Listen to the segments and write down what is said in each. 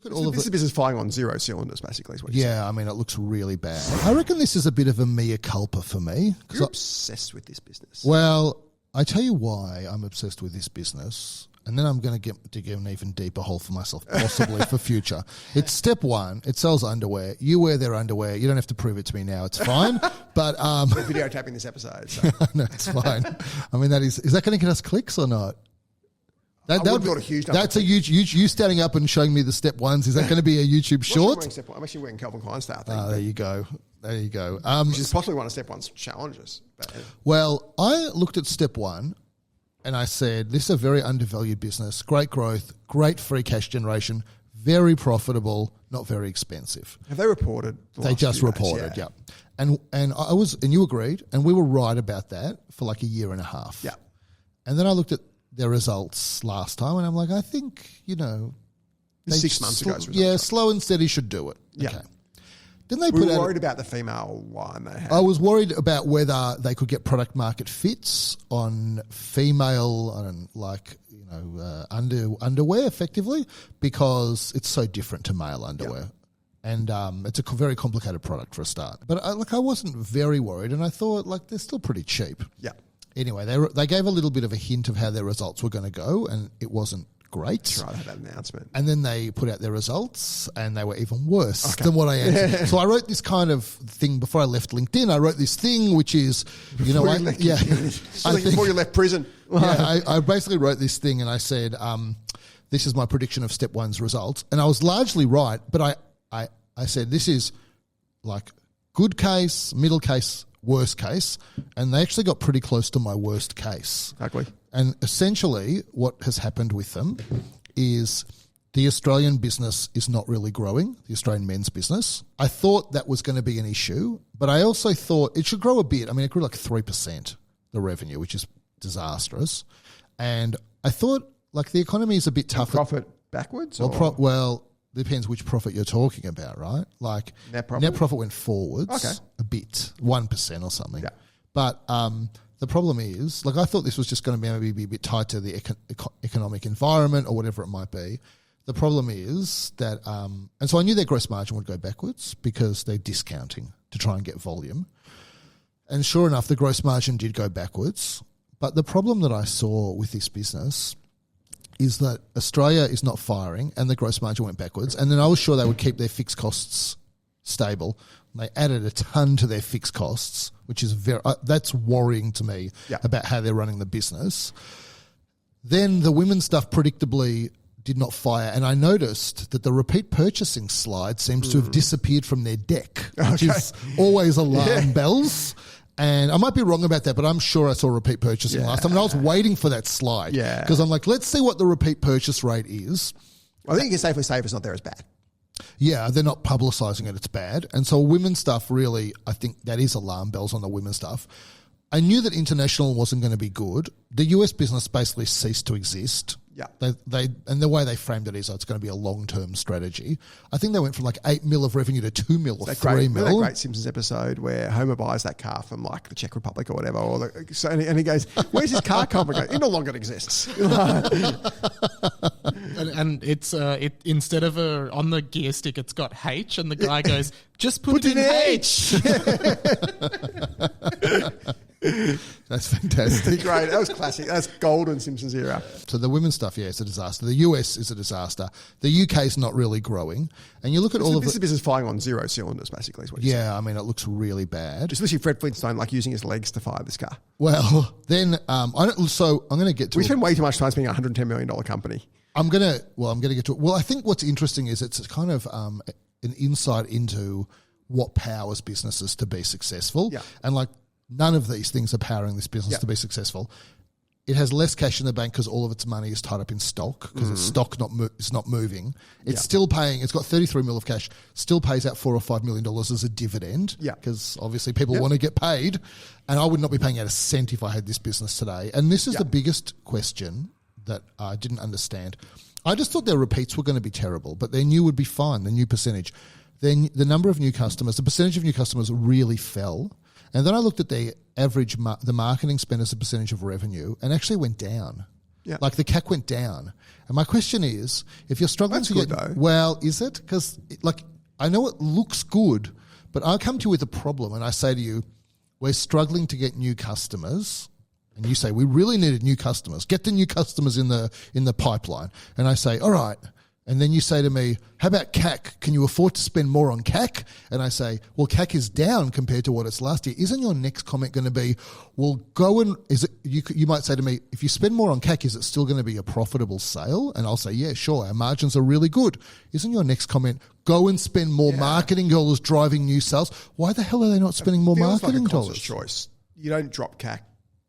at all of this is a business flying on zero cylinders, basically. Is what you're saying. I mean, it looks really bad. I reckon this is a bit of a mea culpa for me. You're obsessed with this business. Well, I tell you why I'm obsessed with this business, and then I'm going to dig an even deeper hole for myself, possibly for future. It's step one. It sells underwear. You wear their underwear. You don't have to prove it to me now. It's fine. But we're videotaping this episode. So. No, it's fine. I mean, is that going to get us clicks or not? That would be a huge number. That's a huge. You standing up and showing me the step ones. Is that going to be a YouTube short? I'm actually wearing Calvin Klein style. There you go. Which is possibly one of step one's challenges. Well, I looked at step one and I said, this is a very undervalued business, great growth, great free cash generation, very profitable, not very expensive. Have they reported? They just reported, yeah. And you agreed, and we were right about that for like a year and a half. Yeah. And then I looked at their results last time, and I'm like, I think, 6 months ago. Slow and steady should do it. Yeah. Okay. Then they we were worried about the female one they had. I was worried about whether they could get product market fits on female, underwear effectively, because it's so different to male underwear. And it's a very complicated product for a start. But I wasn't very worried, and I thought, they're still pretty cheap. Yeah. Anyway, they gave a little bit of a hint of how their results were going to go, and it wasn't great. That's right, I had that announcement. And then they put out their results, and they were even worse than what I anticipated. So I wrote this kind of thing before I left LinkedIn. I wrote this thing, which is, before you left prison. I basically wrote this thing, and I said, this is my prediction of step one's results. And I was largely right, but I said this is like good case, middle case, worst case, and they actually got pretty close to my worst case. Exactly. And essentially what has happened with them is the Australian business is not really growing, the Australian men's business. I thought that was going to be an issue, but I also thought it should grow a bit. I mean, it grew like 3%, the revenue, which is disastrous. And I thought the economy is a bit tougher. Profit backwards? Depends which profit you're talking about, right? Like net profit went forwards a bit, 1% or something. Yeah. But the problem is, I thought this was just going to maybe be a bit tied to the economic environment or whatever it might be. The problem is that, and so I knew their gross margin would go backwards because they're discounting to try and get volume. And sure enough, the gross margin did go backwards. But the problem that I saw with this business is that Australia is not firing and the gross margin went backwards. And then I was sure they would keep their fixed costs stable. They added a ton to their fixed costs, which is that's worrying to me about how they're running the business. Then the women's stuff predictably did not fire. And I noticed that the repeat purchasing slide seems to have disappeared from their deck, which is always alarm bells. And I might be wrong about that, but I'm sure I saw repeat purchasing last time. And I was waiting for that slide. Yeah. Because I'm like, let's see what the repeat purchase rate is. I think you can safely say if it's not there, it's bad. Yeah, they're not publicising it. It's bad. And so women's stuff really, I think that is alarm bells on the women's stuff. I knew that international wasn't going to be good. The US business basically ceased to exist. Yeah. And the way they framed it is it's going to be a long-term strategy. I think they went from like 8 mil of revenue to 2 mil or 3 mil. That great Simpsons episode where Homer buys that car from the Czech Republic or whatever, and he goes, "Where's his car come?" It no longer exists. and it's instead of on the gear stick, it's got H, and the guy goes, "Just put it in H." That's fantastic. Great. That was classic. That's golden Simpsons era. So the women's stuff, it's a disaster. The US is a disaster. The UK is not really growing. And you look at all of this is business flying on zero cylinders, basically. Is what you're saying. I mean, it looks really bad. It's literally Fred Flintstone using his legs to fire this car. Well, then I'm going to get to. We spend way too much time spending a $110 million company. I'm going to get to it. Well, I think what's interesting is it's kind of an insight into what powers businesses to be successful. Yeah. And none of these things are powering this business to be successful. It has less cash in the bank because all of its money is tied up in stock because its stock is not moving. It's still paying. It's got 33 mil of cash. Still pays out $4 or $5 million as a dividend. Yeah, because obviously people want to get paid, and I would not be paying out a cent if I had this business today. And this is the biggest question that I didn't understand. I just thought their repeats were going to be terrible, but their new would be fine. The new percentage, then the number of new customers, the percentage of new customers really fell. And then I looked at the average, the marketing spend as a percentage of revenue, and actually went down. Yeah. Like the CAC went down. And my question is, if you're struggling That's to good, get, though. well, is it? Because like I know it looks good, but I come to you with a problem and I say to you, we're struggling to get new customers. And you say, we really needed new customers. Get the new customers in the pipeline. And I say, all right. And then you say to me, how about CAC? Can you afford to spend more on CAC? And I say, well, CAC is down compared to what it's last year. Isn't your next comment going to be, well, go and, is it, you might say to me, if you spend more on CAC, is it still going to be a profitable sale? And I'll say, yeah, sure. Our margins are really good. Isn't your next comment, go and spend more marketing dollars driving new sales? Why the hell are they not spending more Feels marketing like a conscious dollars? choice. You don't drop CAC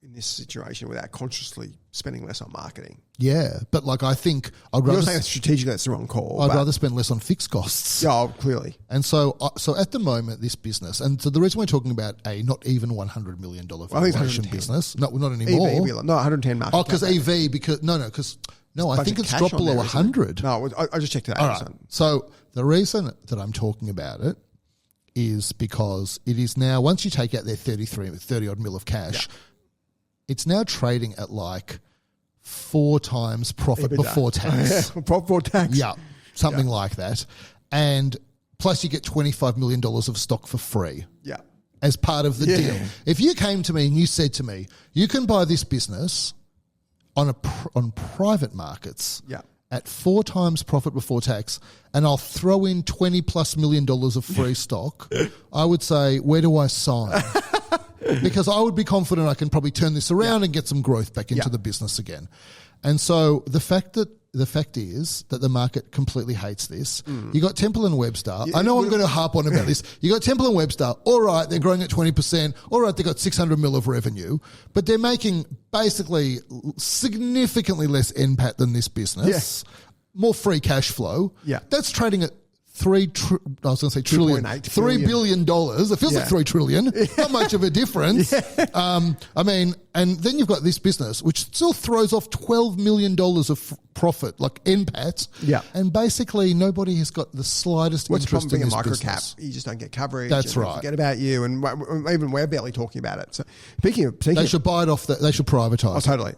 in this situation without consciously spending less on marketing. Yeah, but like I think I'd You're rather saying strategically that's the wrong call. I'd but- rather spend less on fixed costs. Yeah, oh, clearly. And so at the moment, this business, and so the reason we're talking about a not even $100 million I think it's valuation 110. business, not anymore. EV, no, 110 market. Oh, because cap. EV, I think of it's cash dropped on below there, isn't it? 100. No, I just checked it out. All right. So the reason that I'm talking about it is because it is now, once you take out their 30 odd mil of cash, it's now trading at like 4 times profit EBITDA. before tax. Before tax. Yeah, something like that. And plus you get $25 million of stock for free Yeah. as part of the deal. If you came to me and you said to me, you can buy this business on private markets Yeah. at 4 times profit before tax, and I'll throw in $20+ million of free stock, I would say, where do I sign? Because I would be confident I can probably turn this around and get some growth back into the business again. And so the fact is that the market completely hates this. You got Temple and Webster. I know I'm going to harp on about this. You got Temple and Webster. All right, they're growing at 20%. All right, they got 600 mil of revenue, but they're making basically significantly less NPAT than this business. More free cash flow. Yeah. That's trading at trillion. $3 billion. It feels like 3 trillion. Not much of a difference. I mean, and then you've got this business, which still throws off $12 million of profit, like NPAT. Yeah. And basically nobody has got the slightest What's the interest problem in being a this microcap? business. You just don't get coverage. That's and they right. Forget about you, and even we're barely talking about it. So speaking of, They should buy it off. They should privatise. oh, totally.